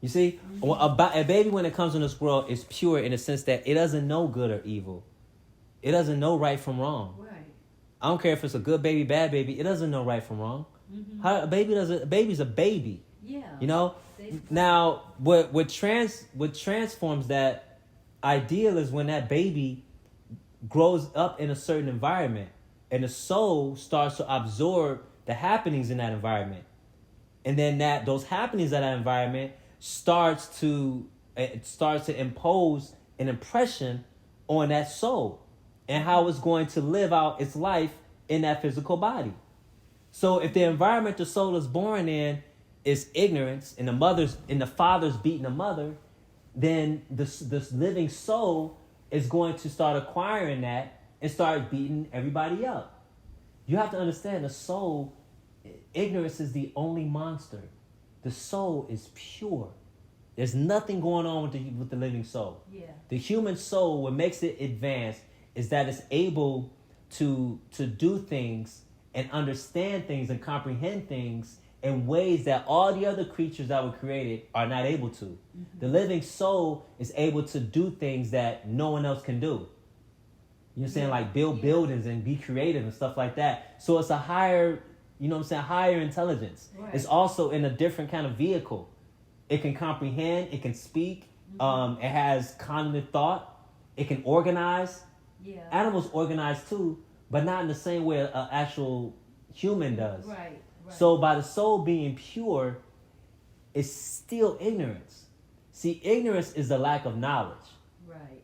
You see, a baby when it comes in this world is pure in the sense that it doesn't know good or evil. It doesn't know right from wrong. Right. I don't care if it's a good baby, bad baby. It doesn't know right from wrong. How a baby's a baby. Yeah. You know. Now, what transforms that ideal is when that baby grows up in a certain environment, and the soul starts to absorb the happenings in that environment, and then those happenings in that environment starts to impose an impression on that soul and how it's going to live out its life in that physical body. So if the environment the soul is born in is ignorance, and the father's beating the mother, then this living soul is going to start acquiring that and start beating everybody up. You have to understand, the soul, ignorance is the only monster. The soul is pure. There's nothing going on with the living soul. Yeah. The human soul, what makes it advanced is that it's able to do things and understand things and comprehend things in ways that all the other creatures that were created are not able to. Mm-hmm. The living soul is able to do things that no one else can do. You know what I'm saying? Like build buildings and be creative and stuff like that. So it's a higher, higher intelligence. Right. It's also in a different kind of vehicle. It can comprehend, it can speak, it has cognitive thought, it can organize. Yeah. Animals organize too, but not in the same way an actual human does. Right. So by the soul being pure, it's still ignorance. See, ignorance is the lack of knowledge. Right.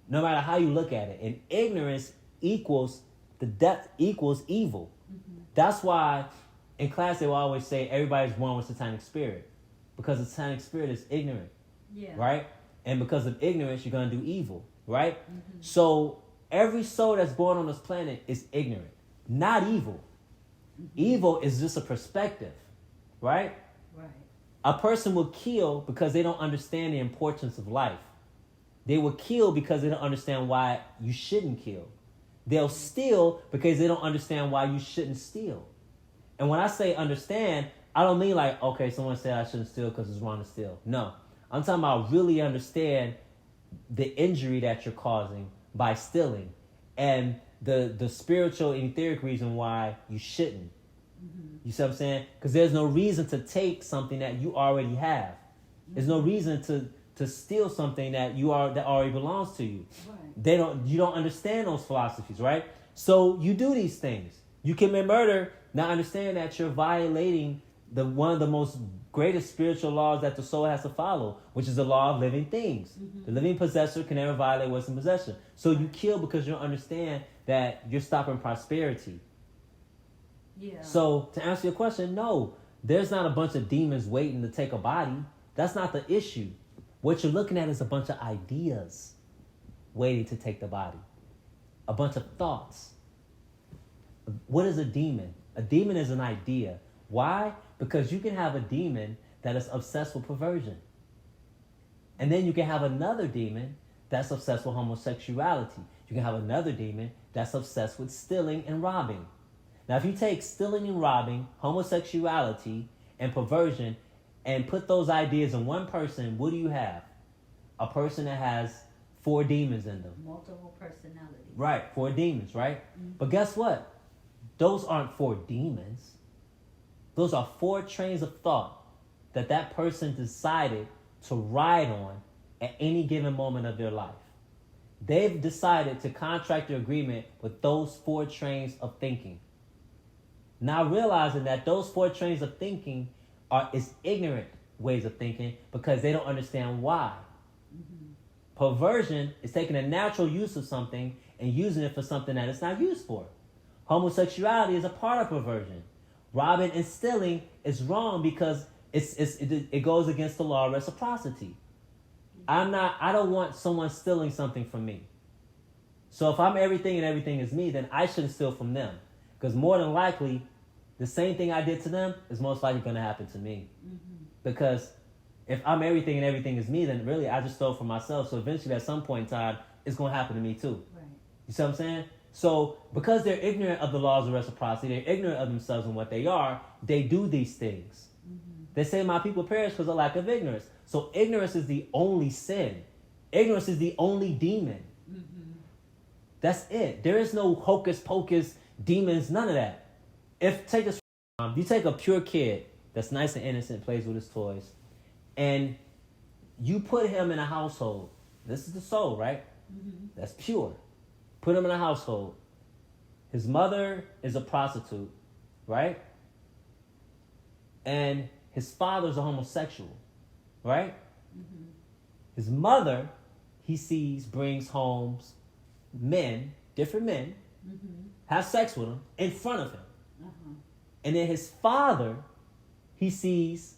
No matter how you look at it. And ignorance equals evil. Mm-hmm. That's why in class they will always say everybody's born with satanic spirit. Because the satanic spirit is ignorant. Yeah. Right? And because of ignorance, you're going to do evil. Right? Mm-hmm. So every soul that's born on this planet is ignorant, not evil. Evil is just a perspective, right? Right. A person will kill because they don't understand the importance of life. They will kill because they don't understand why you shouldn't kill. They'll steal because they don't understand why you shouldn't steal. And when I say understand, I don't mean like, okay, someone said I shouldn't steal because it's wrong to steal. No, I'm talking about really understand the injury that you're causing by stealing, and the spiritual and etheric reason why you shouldn't. Mm-hmm. You see what I'm saying? Because there's no reason to take something that you already have. Mm-hmm. There's no reason to steal something that already belongs to you. Right. You don't understand those philosophies, right? So you do these things. You commit murder, not understand that you're violating one of the most greatest spiritual laws that the soul has to follow, which is the law of living things. Mm-hmm. The living possessor can never violate what's in possession. So you kill because you don't understand that you're stopping prosperity. Yeah. So to answer your question, no, there's not a bunch of demons waiting to take a body. That's not the issue. What you're looking at is a bunch of ideas waiting to take the body. A bunch of thoughts. What is a demon? A demon is an idea. Why? Because you can have a demon that is obsessed with perversion. And then you can have another demon that's obsessed with homosexuality. You can have another demon that's obsessed with stealing and robbing. Now, if you take stealing and robbing, homosexuality, and perversion, and put those ideas in one person, what do you have? A person that has 4 demons in them. Multiple personalities. Right, 4 demons, right? Mm-hmm. But guess what? Those aren't 4 demons. Those are 4 trains of thought that person decided to ride on at any given moment of their life. They've decided to contract their agreement with those 4 trains of thinking. Now realizing that those 4 trains of thinking is ignorant ways of thinking because they don't understand why. Mm-hmm. Perversion is taking a natural use of something and using it for something that it's not used for. Homosexuality is a part of perversion. Robbing and stealing is wrong because it goes against the law of reciprocity. I don't want someone stealing something from me. So if I'm everything and everything is me, then I shouldn't steal from them. Because more than likely, the same thing I did to them is most likely going to happen to me. Mm-hmm. Because if I'm everything and everything is me, then really I just stole from myself. So eventually at some point in time, it's going to happen to me too. Right. You see what I'm saying? So because they're ignorant of the laws of reciprocity, they're ignorant of themselves and what they are, they do these things. Mm-hmm. They say my people perish because of lack of ignorance. So ignorance is the only sin. Ignorance is the only demon. Mm-hmm. That's it. There is no hocus pocus, demons, none of that. You take a pure kid that's nice and innocent, plays with his toys, and you put him in a household. This is the soul, right? Mm-hmm. That's pure. Put him in a household. His mother is a prostitute, right? And his father's a homosexual, right? Mm-hmm. His mother, he sees, brings home men, different men, Mm-hmm. have sex with him in front of him. Uh-huh. And then his father, he sees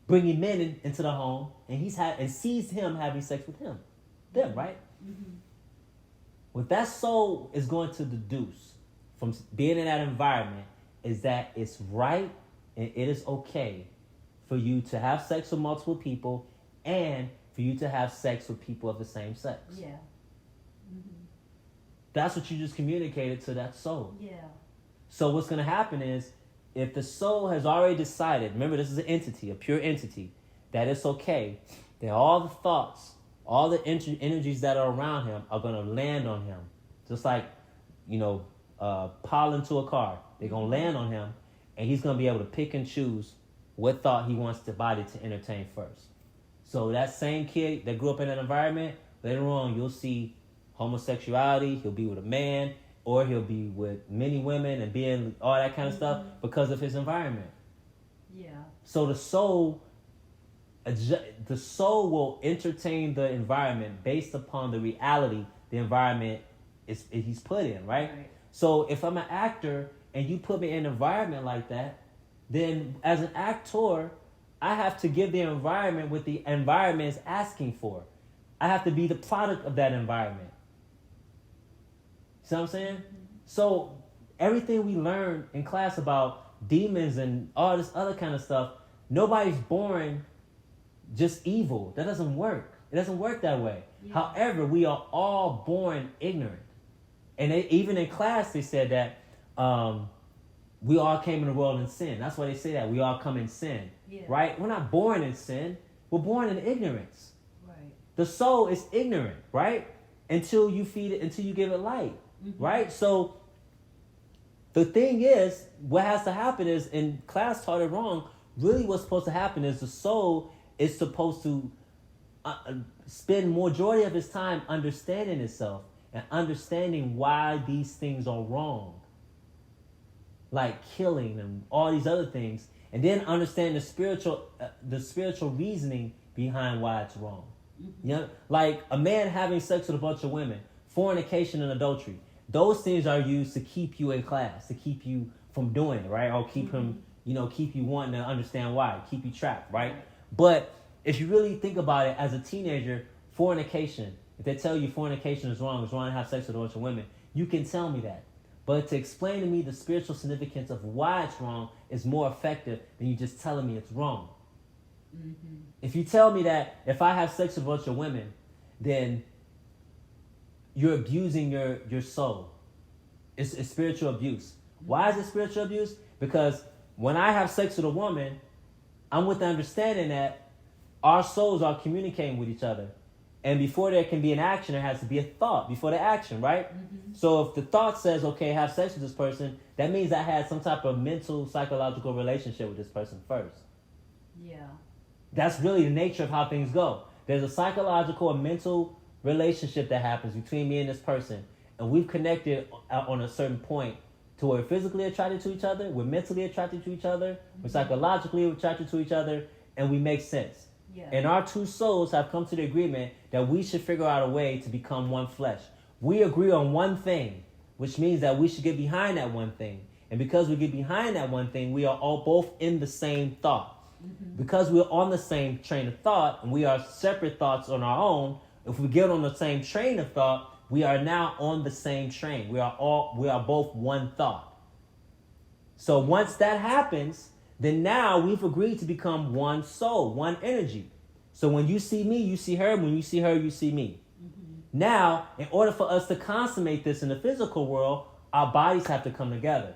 bringing men into the home, and sees him having sex with them, right? Mm-hmm. What that soul is going to deduce from being in that environment is that it's right and it is okay for you to have sex with multiple people and for you to have sex with people of the same sex. Yeah. Mm-hmm. That's what you just communicated to that soul. Yeah. So what's going to happen is, if the soul has already decided, remember this is an entity, a pure entity, that it's okay, that all the thoughts, all the energies that are around him are going to land on him. Just like, pollen to a car. They're going to land on him, and he's going to be able to pick and choose what thought he wants the body to entertain first. So that same kid that grew up in that environment, later on you'll see homosexuality, he'll be with a man, or he'll be with many women and being all that kind of stuff because of his environment. Yeah. So the soul will entertain the environment based upon the reality the environment he's put in, right? So if I'm an actor and you put me in an environment like that, then as an actor, I have to give the environment what the environment is asking for. I have to be the product of that environment. See what I'm saying? So everything we learn in class about demons and all this other kind of stuff, nobody's born just evil. That doesn't work. It doesn't work that way. Yeah. However, we are all born ignorant. And even in class, they said that we all came in the world in sin. That's why they say that. We all come in sin. Yeah. Right? We're not born in sin. We're born in ignorance. Right. The soul is ignorant, right? Until you feed it, until you give it light. Mm-hmm. Right? So the thing is, what has to happen is, in class taught it wrong, really what's supposed to happen is the soul is supposed to spend majority of its time understanding itself and understanding why these things are wrong. Like killing and all these other things. And then understand the spiritual reasoning behind why it's wrong. Mm-hmm. You know, like a man having sex with a bunch of women, fornication and adultery. Those things are used to keep you in class, to keep you from doing it, right? Or keep him, keep you wanting to understand why, keep you trapped, right? But if you really think about it, as a teenager, fornication, if they tell you fornication is wrong to have sex with a bunch of women, you can tell me that. But to explain to me the spiritual significance of why it's wrong is more effective than you just telling me it's wrong. Mm-hmm. If you tell me that if I have sex with a bunch of women, then you're abusing your soul. It's spiritual abuse. Mm-hmm. Why is it spiritual abuse? Because when I have sex with a woman, I'm with the understanding that our souls are communicating with each other. And before there can be an action, there has to be a thought before the action, right? Mm-hmm. So if the thought says, okay, have sex with this person, that means I had some type of mental, psychological relationship with this person first. Yeah. That's really the nature of how things go. There's a psychological or mental relationship that happens between me and this person. And we've connected on a certain point to where we're physically attracted to each other, we're mentally attracted to each other, we're psychologically attracted to each other, and we make sense. Yeah. And our two souls have come to the agreement that we should figure out a way to become one flesh. We agree on one thing, which means that we should get behind that one thing. And because we get behind that one thing, we are all both in the same thought. Mm-hmm. Because we're on the same train of thought and we are separate thoughts on our own, if we get on the same train of thought, we are now on the same train. We are both one thought. So once that happens, then now we've agreed to become one soul, one energy. So when you see me, you see her. When you see her, you see me. Mm-hmm. Now, in order for us to consummate this in the physical world, our bodies have to come together.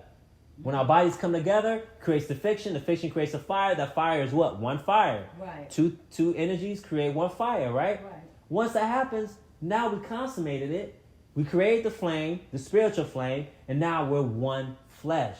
When our bodies come together, creates the fiction creates a fire. That fire is what? One fire. Right. Two energies create one fire, right? Right. Once that happens, now we consummated it. We create the flame, the spiritual flame, and now we're one flesh.